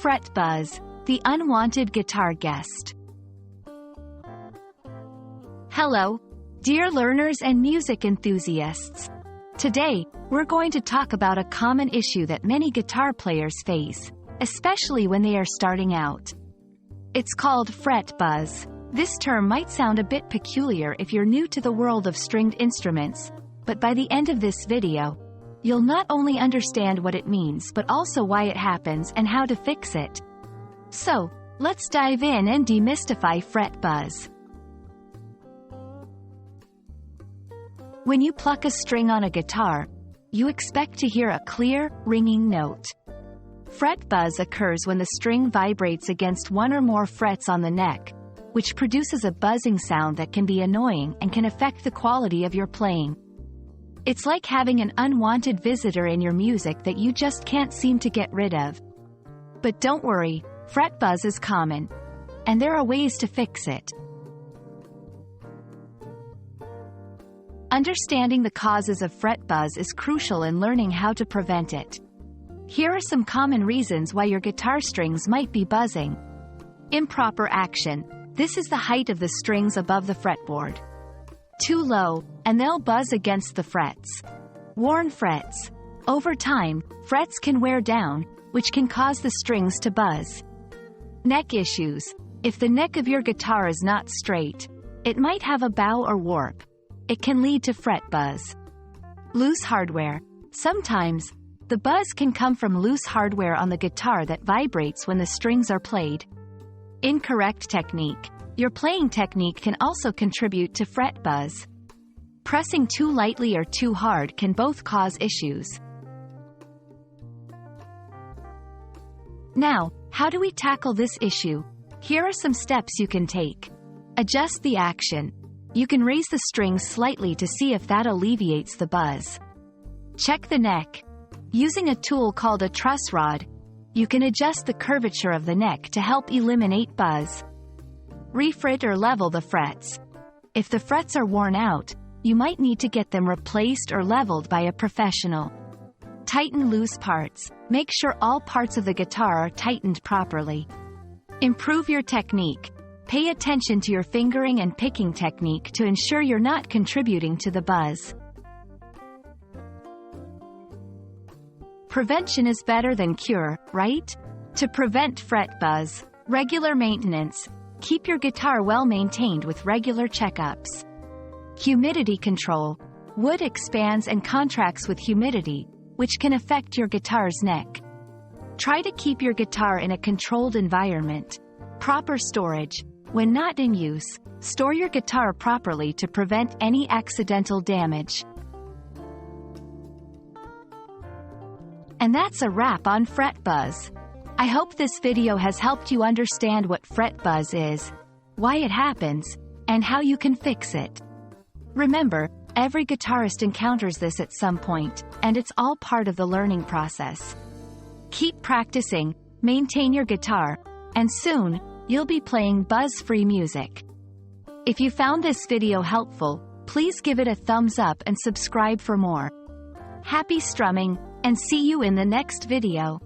Fret buzz, the unwanted guitar guest. Hello, dear learners and music enthusiasts. Today, we're going to talk about a common issue that many guitar players face, especially when they are starting out. It's called fret buzz. This term might sound a bit peculiar if you're new to the world of stringed instruments, but by the end of this video, you'll not only understand what it means but also why it happens and how to fix it. So, let's dive in and demystify fret buzz. When you pluck a string on a guitar, you expect to hear a clear, ringing note. Fret buzz occurs when the string vibrates against one or more frets on the neck, which produces a buzzing sound that can be annoying and can affect the quality of your playing. It's like having an unwanted visitor in your music that you just can't seem to get rid of. But don't worry, fret buzz is common, and there are ways to fix it. Understanding the causes of fret buzz is crucial in learning how to prevent it. Here are some common reasons why your guitar strings might be buzzing. Improper action. This is the height of the strings above the fretboard. Too low, and they'll buzz against the frets. Worn frets. Over time, frets can wear down, which can cause the strings to buzz. Neck issues. If the neck of your guitar is not straight, it might have a bow or warp. It can lead to fret buzz. Loose hardware. Sometimes, the buzz can come from loose hardware on the guitar that vibrates when the strings are played. Incorrect technique. Your playing technique can also contribute to fret buzz. Pressing too lightly or too hard can both cause issues. Now, how do we tackle this issue? Here are some steps you can take. Adjust the action. You can raise the strings slightly to see if that alleviates the buzz. Check the neck. Using a tool called a truss rod, you can adjust the curvature of the neck to help eliminate buzz. Refret or level the frets. If the frets are worn out, you might need to get them replaced or leveled by a professional. Tighten loose parts. Make sure all parts of the guitar are tightened properly. Improve your technique. Pay attention to your fingering and picking technique to ensure you're not contributing to the buzz. Prevention is better than cure, right? To prevent fret buzz, regular maintenance. Keep your guitar well maintained with regular checkups. Humidity control. Wood expands and contracts with humidity, which can affect your guitar's neck. Try to keep your guitar in a controlled environment. Proper storage. When not in use, store your guitar properly to prevent any accidental damage. And that's a wrap on fret buzz. I hope this video has helped you understand what fret buzz is, why it happens, and how you can fix it. Remember, every guitarist encounters this at some point, and it's all part of the learning process. Keep practicing, maintain your guitar, and soon, you'll be playing buzz-free music. If you found this video helpful, please give it a thumbs up and subscribe for more. Happy strumming, and see you in the next video.